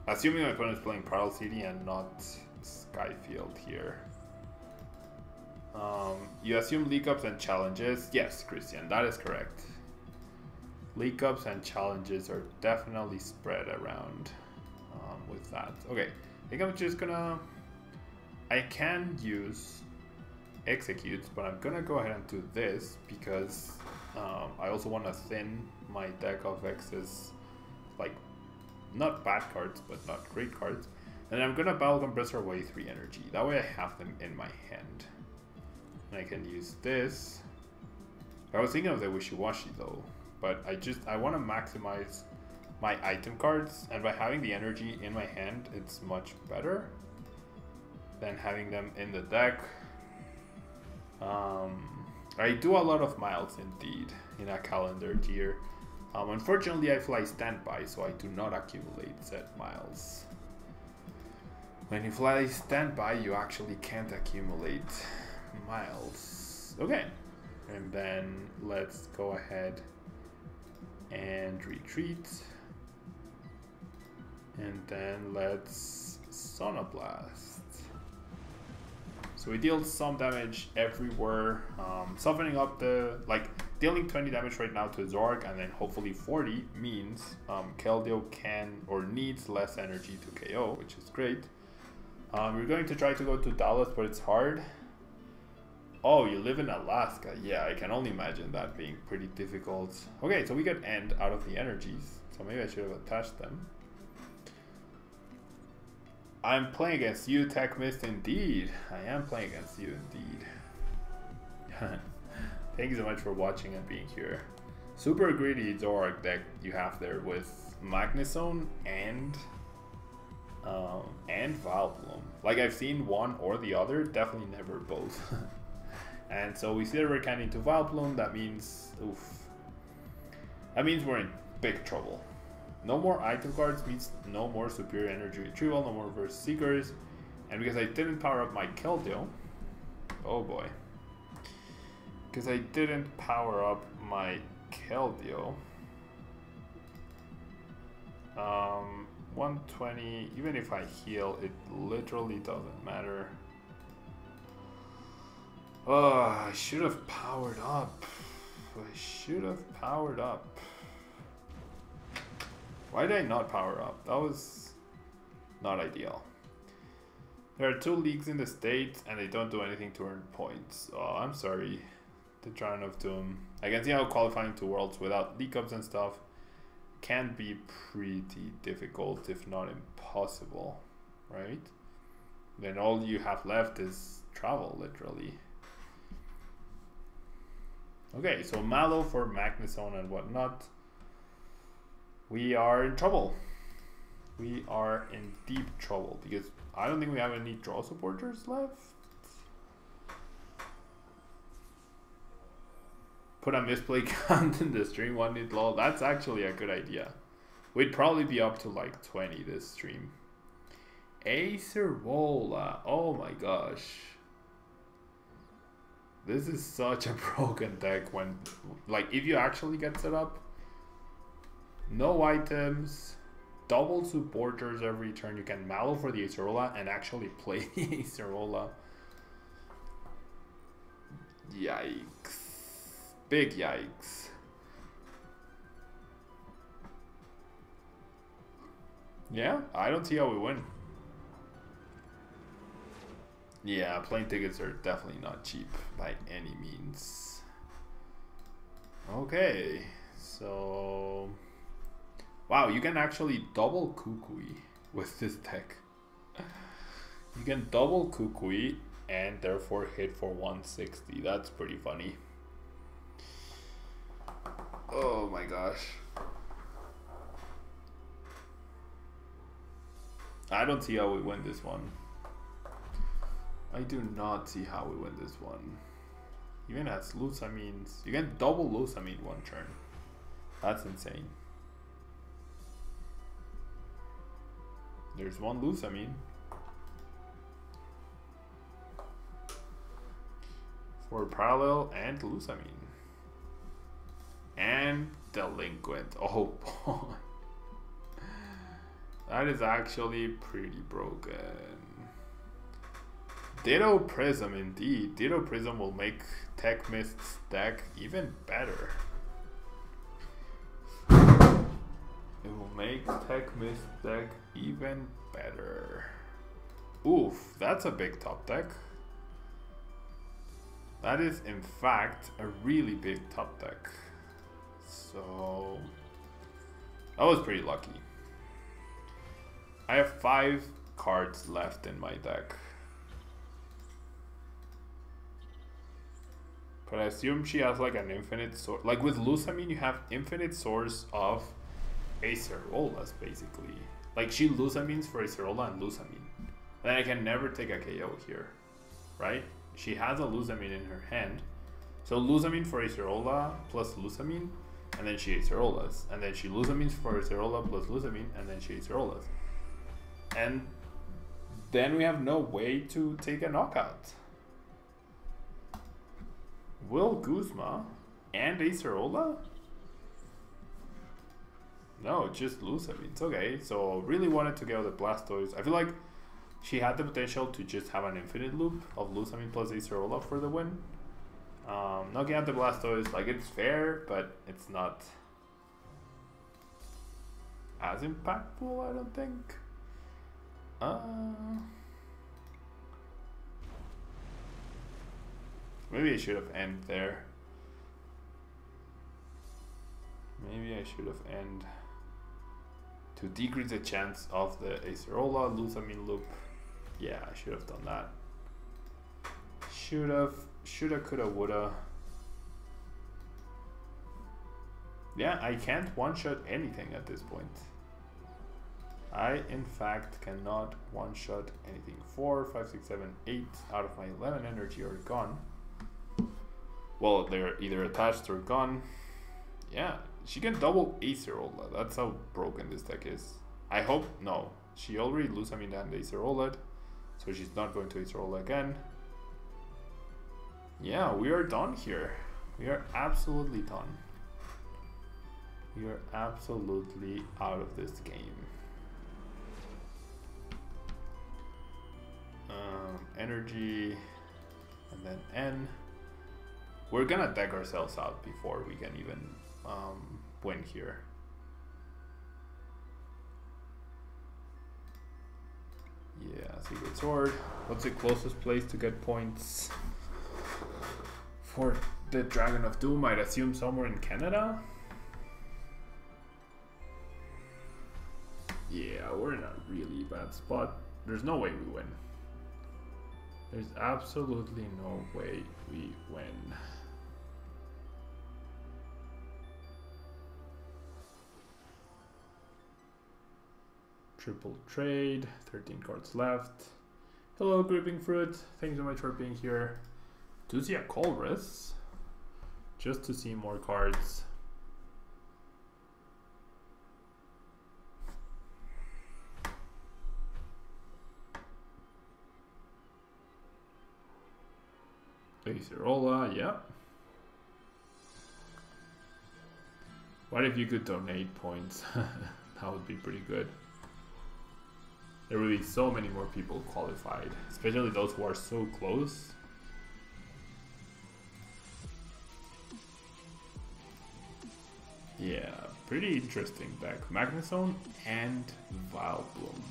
Assuming my opponent's playing Pearl City and not Skyfield here. You assume league ups and challenges. Yes, Christian, that is correct. League ups and challenges are definitely spread around with that. Okay, I think I'm just gonna... I can use executes, but I'm gonna go ahead and do this because I also want to thin my deck of excess, like, not bad cards, but not great cards. And I'm gonna Battle Compressor away 3 energy. That way I have them in my hand. And I can use this. I was thinking of the Wishy-Washy though, but I want to maximize my item cards, and by having the energy in my hand, it's much better than having them in the deck. I do a lot of miles indeed in a calendar year. Unfortunately, I fly standby, so I do not accumulate said miles. When you fly standby, you actually can't accumulate miles. Okay, and then let's go ahead and retreat. And then let's Sonoblast. So we deal some damage everywhere, softening up the, like, dealing 20 damage right now to Zorg, and then hopefully 40 means Keldeo can or needs less energy to KO, which is great. We're going to try to go to Dallas, but it's hard. Oh, you live in Alaska. Yeah, I can only imagine that being pretty difficult. Okay, so we get End out of the energies, so maybe I should have attached them. I'm playing against you, Tech Mist, indeed. I am playing against you, indeed. Thank you so much for watching and being here. Super greedy Zorg deck you have there with Magnezone and Vileplume. Like, I've seen one or the other, definitely never both. And so we see that we're canning to Vileplume. That means, oof. That means we're in big trouble. No more item cards means no more superior energy retrieval, no more reverse seekers. And because I didn't power up my Keldeo, oh boy. Because I didn't power up my Keldeo, 120, even if I heal, it literally doesn't matter. Oh, I should have powered up. I should have powered up. Why did I not power up? That was not ideal. There are 2 leagues in the state and they don't do anything to earn points. Oh, I'm sorry. The Triumph of Doom. I can see how qualifying to Worlds without league ups and stuff can be pretty difficult, if not impossible, right? Then all you have left is travel, literally. Okay, so Mallow for Magnezone and whatnot. We are in trouble. We are in deep trouble because I don't think we have any draw supporters left. Put a misplay count in the stream, 1 hit lol. That's actually a good idea. We'd probably be up to like 20 this stream. Acerola. Oh my gosh. This is such a broken deck when, like, if you actually get set up. No items, double supporters every turn. You can Mallow for the Acerola and actually play the Acerola. Yikes. Big yikes. Yeah, I don't see how we win. Yeah, plane tickets are definitely not cheap by any means. Okay, so... Wow, you can actually double Kukui with this deck. You can double Kukui and therefore hit for 160. That's pretty funny. Oh my gosh. I don't see how we win this one. I do not see how we win this one. Even as Lusamines, you can double Lusamine one turn. That's insane. There's one Lusamine. For Parallel and Lusamine. And Delinquent. Oh boy. That is actually pretty broken. Ditto Prism, indeed. Ditto Prism will make Tech Mist's deck even better. It will make Tech Mist's deck even better. Oof, that's a big top deck. That is, in fact, a really big top deck. So, that was pretty lucky. I have 5 cards left in my deck. But I assume she has like an infinite source. Like with Lusamine, you have infinite source of Acerolas, basically. Like she Lusamines for Acerola and Lusamine. Then I can never take a KO here, right? She has a Lusamine in her hand. So Lusamine for Acerola plus Lusamine, and then she Acerolas. And then she Lusamines for Acerola plus Lusamine, and then she Acerolas. And then we have no way to take a knockout. Will Guzma and Acerola? No, just Lusamine. It's okay. So really wanted to go with the Blastoise. I feel like she had the potential to just have an infinite loop of Lusamine plus Acerola for the win. Knocking out the Blastoise, like it's fair, but it's not as impactful, I don't think. Maybe I should have ended there. Maybe I should have ended to decrease the chance of the Acerola Lusamine loop. Yeah, I should have done that. Shoulda, coulda, woulda. Yeah, I can't one-shot anything at this point. I, in fact, cannot one-shot anything. 4, 5, 6, 7, 8 out of my 11 energy are gone. Well, they're either attached or gone. Yeah, she can double Acerola. That's how broken this deck is. I hope, no. She already Lusamine and Acerola, so she's not going to Acerola again. Yeah, we are done here. We are absolutely done. We are absolutely out of this game. Energy, and then N. We're gonna deck ourselves out before we can even win here. Yeah, Secret Sword. What's the closest place to get points for the Dragon of Doom? I'd assume somewhere in Canada. Yeah, we're in a really bad spot. There's no way we win. There's absolutely no way we win. Triple trade, 13 cards left. Hello, Gripping Fruit. Thanks so much for being here. Do see a Colress, just to see more cards. Acerola, yeah. What if you could donate points? That would be pretty good. There will be so many more people qualified, especially those who are so close. Yeah, pretty interesting deck. Magnezone and Vileplume.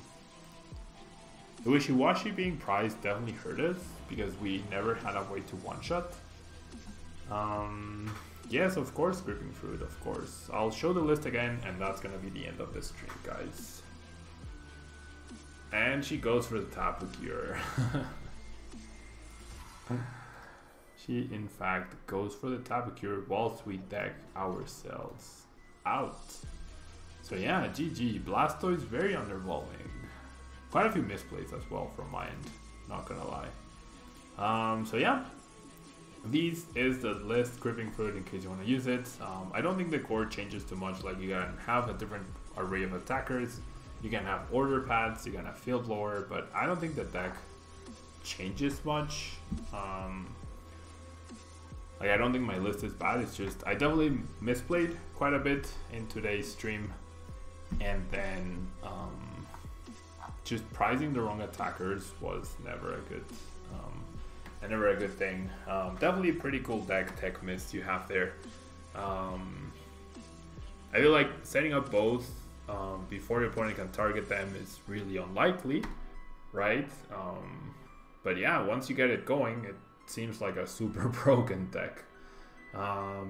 The Wishiwashi being prized definitely hurt us because we never had a way to one-shot. Yes, of course, Gripping Fruit, of course. I'll show the list again, and that's gonna be the end of the stream, guys. And she goes for the Tapu Cure. She, in fact, goes for the Tapu Cure whilst we deck ourselves out. So yeah, GG. Blastoise very underwhelming. quite a few misplays as well from my end, not gonna lie. So yeah, these is the list, Gripping Foot, in case you want to use it. I don't think the core changes too much. Like, you can have a different array of attackers, you can have order pads, you can have field blower, but I don't think the deck changes much. Like, I don't think my list is bad. It's just I definitely misplayed quite a bit in today's stream, and then just prizing the wrong attackers was never a good thing. Definitely a pretty cool deck, Tech Mist, you have there. I feel like setting up both before your opponent can target them is really unlikely, right? But yeah, once you get it going, it seems like a super broken deck.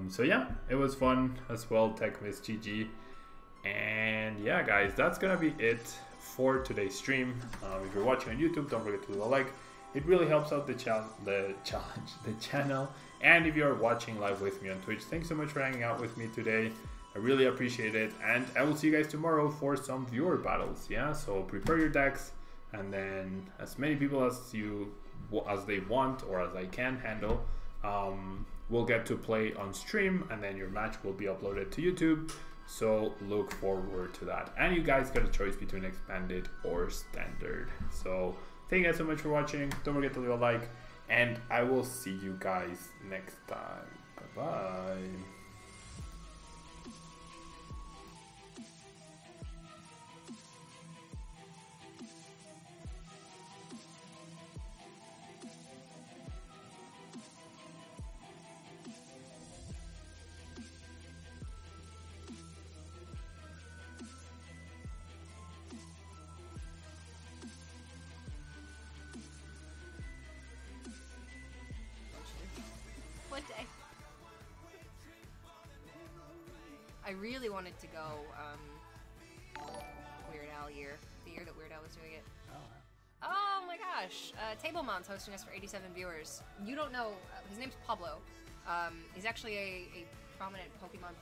So yeah, it was fun as well, Tech Mist GG. And yeah, guys, that's gonna be it for today's stream. If you're watching on YouTube, don't forget to leave a like. It really helps out the channel. And if you're watching live with me on Twitch, thanks so much for hanging out with me today. I really appreciate it, and I will see you guys tomorrow for some viewer battles. Yeah, so prepare your decks, and then as many people as they want or as I can handle will get to play on stream, and then your match will be uploaded to YouTube. So look forward to that, and you guys get a choice between expanded or standard. So thank you guys so much for watching. Don't forget to leave a like, and I will see you guys next time. Bye bye. One day. I really wanted to go Weird Al year. The year that Weird Al was doing it. Oh my gosh. Tablemon's hosting us for 87 viewers. You don't know, his name's Pablo. He's actually a prominent Pokemon